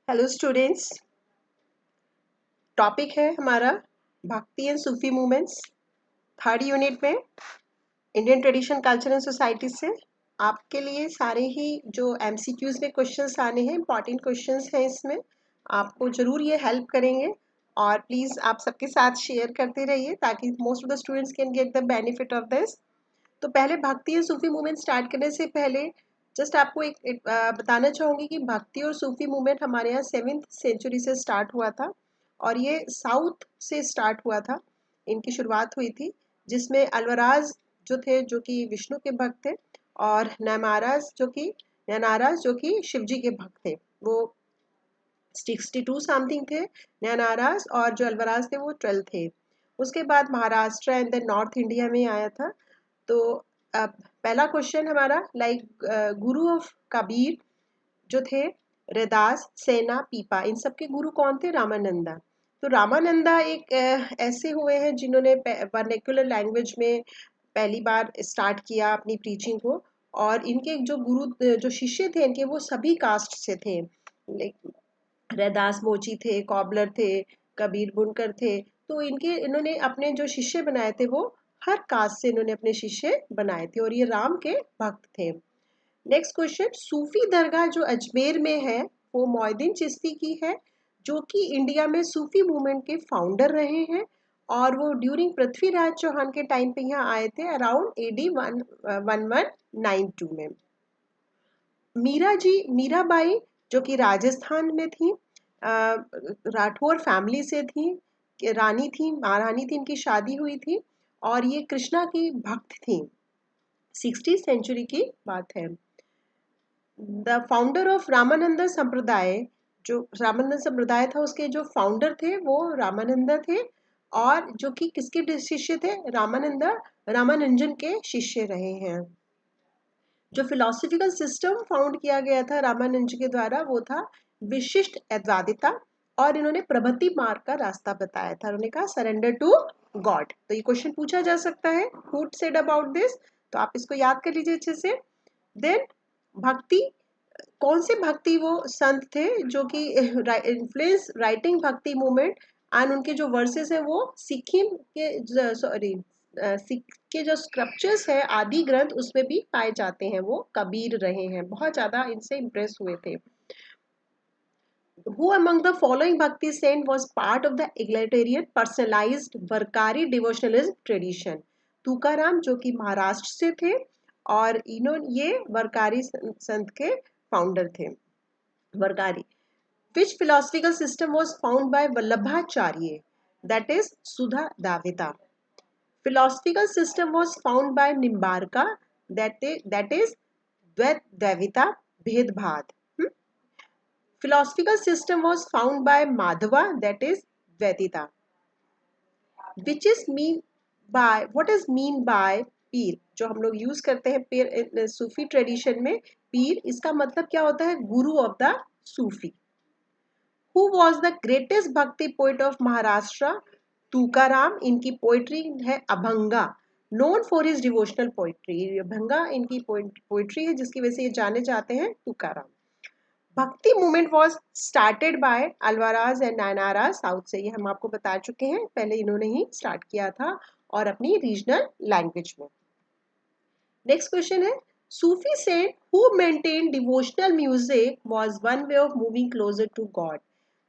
Hello students. Topic है हमारा Bhakti and Sufi movements. Third unit में Indian tradition culture and society से आपके लिए सारे ही जो एमसीक्यूज में क्वेश्चंस आने हैं, इंपॉर्टेंट क्वेश्चंस हैं, इसमें आपको ज़रूर ये हेल्प करेंगे। और प्लीज़ आप सबके साथ शेयर करते रहिए ताकि most of the students can get the benefit of this. तो पहले भक्ति और सूफी मूवमेंट स्टार्ट करने से पहले जस्ट आपको एक बताना चाहूँगी कि भक्ति और सूफी मूवमेंट हमारे यहाँ 7th सेंचुरी से स्टार्ट हुआ था और ये साउथ से स्टार्ट हुआ था। इनकी शुरुआत हुई थी जिसमें अल्वराज जो थे, जो कि विष्णु के भक्त थे, और नयनाराज जो कि शिव जी के भक्त थे। वो 62 समथिंग थे नयनाराज, और जो अल्वराज थे वो 12 थे। उसके बाद Maharashtra and then north India में आया था। तो अब पहला क्वेश्चन हमारा गुरु ऑफ कबीर जो थे रैदास, सेना, पीपा, इन सब के गुरु कौन थे? रामानंदा। तो रामानंदा एक ऐसे हुए हैं जिन्होंने वर्नेकुलर लैंग्वेज में पहली बार स्टार्ट किया अपनी प्रीचिंग को। और इनके जो गुरु जो शिष्य थे इनके, वो सभी कास्ट से थे। रैदास मोची थे, कॉबलर थे, कबीर बुनकर थे। तो इन्होंने अपने जो शिष्य बनाए थे वो हर कास्ट से इन्होंने अपने शिष्य बनाए थे और ये राम के भक्त थे। नेक्स्ट क्वेश्चन, सूफी दरगाह जो अजमेर में है वो मोइनुद्दीन चिश्ती की है, जो कि इंडिया में सूफी मूवमेंट के फाउंडर रहे हैं। और वो ड्यूरिंग पृथ्वीराज चौहान के टाइम पे यहाँ आए थे अराउंड AD 1192 में। मीराबाई जो कि राजस्थान में थी, राठौर फैमिली से थी, रानी थी, महारानी थी, इनकी शादी हुई थी और ये कृष्णा की भक्त थी। 60th सेंचुरी की बात है। द फाउंडर ऑफ रामानंद संप्रदाय, जो रामानंद संप्रदाय था उसके जो फाउंडर थे वो रामानंद थे, और जो कि किसके शिष्य थे? रामानुजन के शिष्य रहे हैं। जो फिलोसफिकल सिस्टम फाउंड किया गया था रामानुज के द्वारा वो था विशिष्ट अद्वैतता, और इन्होंने प्रभति मार्ग का रास्ता बताया था। उन्होंने कहा सरेंडर टू गॉड। तो ये क्वेश्चन पूछा जा सकता है, हु सेड अबाउट दिस, तो आप इसको याद कर लीजिए अच्छे से। देन भक्ति, कौन से भक्ति वो संत थे जो कि इन्फ्लुएंस राइटिंग भक्ति मूवमेंट, एंड उनके जो वर्सेस है वो सिक्किम के सिख के जो स्क्रिप्चर्स है, आदि ग्रंथ, उसमें भी पाए जाते हैं। वो कबीर रहे हैं, बहुत ज्यादा इनसे इम्प्रेस हुए थे। Who among the following bhakti saint was part of the egalitarian personalized Varkari devotionalism tradition? Tukaram जो कि महाराष्ट्र से थे और ये वर्कारी संत के फाउंडर थे। वर्कारी। Which philosophical system was found by Vallabhacharya? That is Sudha Davita. Philosophical system was found by Nimbarka. That is Dvaita Bhedbhad. Philosophical system was found by Madhava, that is Vedita. Which is mean by, what is mean by पीर? जो हम लोग use करते हैं पीर सूफी tradition में, पीर इसका मतलब क्या होता है? Guru of the Sufi. Who was the greatest Bhakti poet of Maharashtra? Tukaram. इनकी पोइट्री है Abhanga, known for his devotional poetry. Abhanga इनकी पोइट्री है जिसकी वजह से ये जाने जाते हैं Tukaram. Bhakti movement was started by Alvaras and Nayanaras, south से, ये हम आपको बता चुके हैं, पहले इन्होंने ही स्टार्ट किया था और अपनी रीजनल लैंग्वेज में। नेक्स्ट क्वेश्चन है, Sufi saint who maintain devotional music was one way of moving closer to God.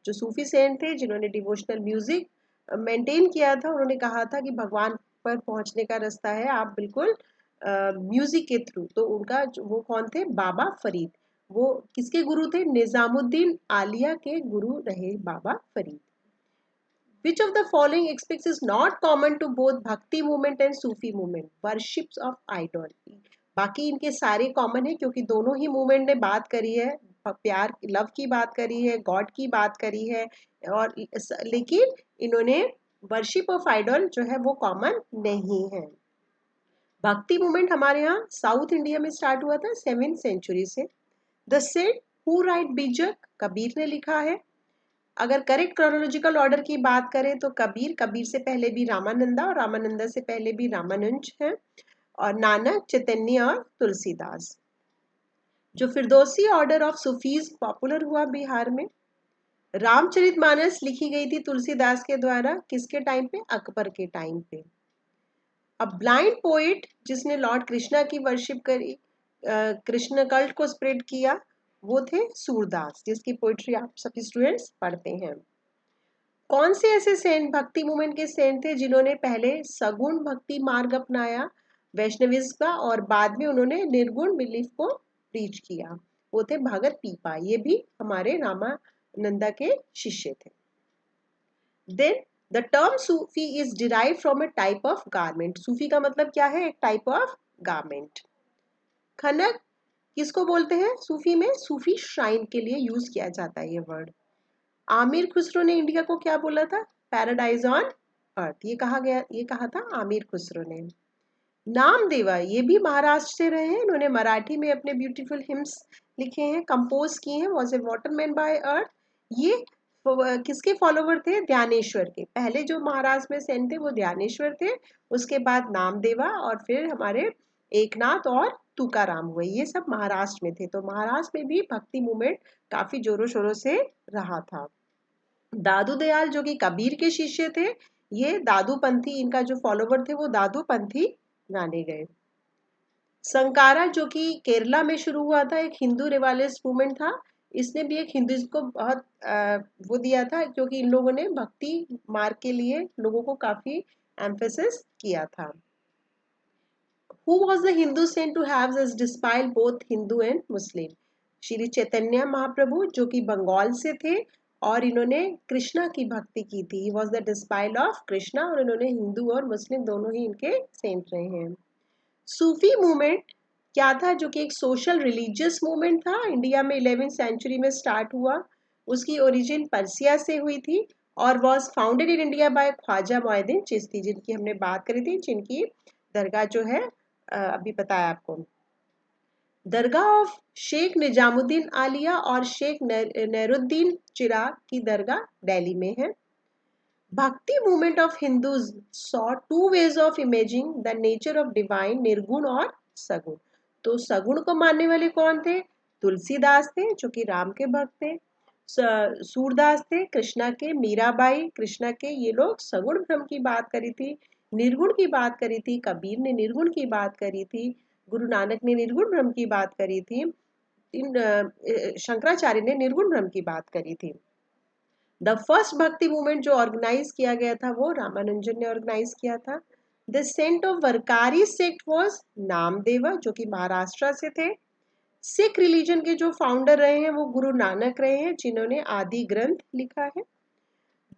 जो सूफी सेंट थे जिन्होंने डिवोशनल म्यूजिक मेंटेन किया था, उन्होंने कहा था कि भगवान पर पहुंचने का रास्ता है आप बिल्कुल म्यूजिक के थ्रू। तो उनका वो कौन थे? बाबा फरीद। वो किसके गुरु थे? निजामुद्दीन आलिया के गुरु रहे बाबा Farid. Which of the following aspects is not common to both भक्ति movement and Sufi movement? Worships of idol। बाकी इनके सारे कॉमन है क्योंकि दोनों ही मूवमेंट ने बात करी है, प्यार, लव की बात करी है, गॉड की बात करी है, और लेकिन इन्होंने वर्शिप ऑफ आइडल जो है वो कॉमन नहीं है। भक्ति मूवमेंट हमारे यहाँ साउथ इंडिया में स्टार्ट हुआ था 7th सेंचुरी से। द सेंट हु राइट बीजक, कबीर ने लिखा है। अगर करेक्ट क्रोनोलॉजिकल ऑर्डर की बात करें तो कबीर से पहले भी रामानंदा और रामानंदा से पहले भी रामानुज है, और नानक, चैतन्य और तुलसीदास। जो Firdausi order of Sufis popular हुआ बिहार में, रामचरितमानस लिखी गई थी तुलसीदास के द्वारा, किसके टाइम पे? अकबर के टाइम पे। अब ब्लाइंड पोइट जिसने लॉर्ड कृष्णा की वर्शिप करी, कृष्ण कल्ट को स्प्रेड किया, वो थे सूरदास, जिसकी पोइट्री आप सभी स्टूडेंट्स पढ़ते हैं। कौन से ऐसे सेंट भक्ति मूवमेंट के सेंट थे जिन्होंने पहले सगुण भक्ति मार्ग अपनाया वैष्णविज्म का, और बाद में उन्होंने निर्गुण बिलीफ को प्रीच किया? वो थे भगत पीपा, ये भी हमारे रामानंदा के शिष्य थे। Then the term Sufi is derive from a type of garment. Sufi का मतलब क्या है? एक टाइप ऑफ गारमेंट। खनक किसको बोलते हैं सूफी में? सूफी श्राइन के लिए यूज किया जाता है ये वर्ड। आमिर खुसरो ने इंडिया को क्या बोला था? Paradise on earth. ये कहा था आमिर खुसरो ने। नामदेवा ये भी महाराष्ट्र से रहे हैं, इन्होंने मराठी में अपने ब्यूटीफुल हिम्स लिखे हैं, कंपोज किए हैं। वॉज ए वाटरमैन बाय अर्थ। ये किसके फॉलोवर थे? ध्यानेश्वर के। पहले जो महाराष्ट्र में सेंट थे वो ध्यानेश्वर थे, उसके बाद नामदेवा, और फिर हमारे एकनाथ और तुकाराम हुए। ये सब महाराष्ट्र में थे। तो महाराष्ट्र में भी भक्ति मूवमेंट काफी जोरों शोरों से रहा था। दादू दयाल जो कि कबीर के शिष्य थे, ये दादू पंथी, इनका जो फॉलोवर थे वो दादू पंथी माने गए। संकारा जो कि केरला में शुरू हुआ था, एक हिंदू रिवालिस्ट मूवमेंट था। इसने भी एक हिंदुइज्म को बहुत वो दिया था, क्योंकि इन लोगों ने भक्ति मार्ग के लिए लोगों को काफी एम्फेसिस किया था। Who was the Hindu saint to have as despised both Hindu and Muslim? Shri Chaitanya Mahaprabhu जो कि बंगाल से थे, और इन्होंने कृष्णा की भक्ति की थी। He was the disciple of Krishna, और इन्होंने हिंदू और मुस्लिम दोनों ही इनके सेंट रहे हैं। सूफी मूवमेंट क्या था? जो कि एक सोशल रिलीजियस मूवमेंट था, इंडिया में 11वीं सेंचुरी में स्टार्ट हुआ। उसकी ओरिजिन पर्सिया से हुई थी, और was founded in India by Khwaja Moinuddin Chishti, जिनकी हमने बात करी थी, जिनकी दरगाह जो है अभी बताया आपको। दरगाह ऑफ शेख निजामुद्दीन आलिया और शेख नैरुद्दीन चिराग की दरगाह दिल्ली में है। Bhakti movement of Hindus saw two ways of imaging the nature of divine, निर्गुण और सगुण। तो सगुण को मानने वाले कौन थे? तुलसीदास थे जो कि राम के भक्त थे, सूरदास थे कृष्णा के, मीराबाई कृष्णा के, ये लोग सगुण ब्रह्म की बात करी थी। निर्गुण की बात करी थी कबीर ने, निर्गुण की बात करी थी गुरु नानक ने, निर्गुण ब्रह्म की बात करी थी शंकराचार्य ने, निर्गुण ब्रह्म की बात करी थी। द फर्स्ट भक्ति मूवमेंट जो ऑर्गेनाइज किया गया था वो रामानुजन ने ऑर्गेनाइज किया था। The saint of Warkari sect was Namdeva जो कि महाराष्ट्र से थे। सिख रिलीजन के जो फाउंडर रहे हैं वो गुरु नानक रहे हैं, जिन्होंने आदि ग्रंथ लिखा है।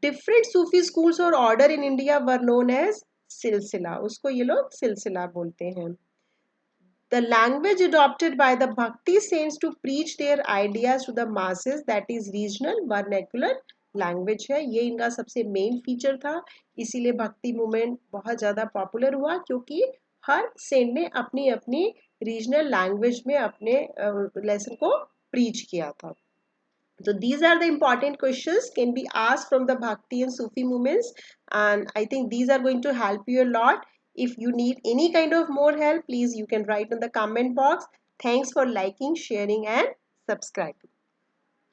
डिफरेंट सूफी स्कूल्स और order in India were known as silsila, उसको ये लोग सिलसिला बोलते हैं। The language adopted by the Bhakti saints to preach their ideas to the masses, that is regional vernacular language है। ये इनका सबसे मेन फीचर था, इसीलिए भक्ति मूवमेंट बहुत ज़्यादा पॉपुलर हुआ, क्योंकि हर सेंट ने अपनी अपनी रीजनल लैंग्वेज में अपने लेसन को प्रीच किया था। So these are the important questions can be asked from the Bhakti and Sufi movements, and I think these are going to help you a lot. If you need any kind of more help, please you can write in the comment box. Thanks for liking, sharing and subscribing.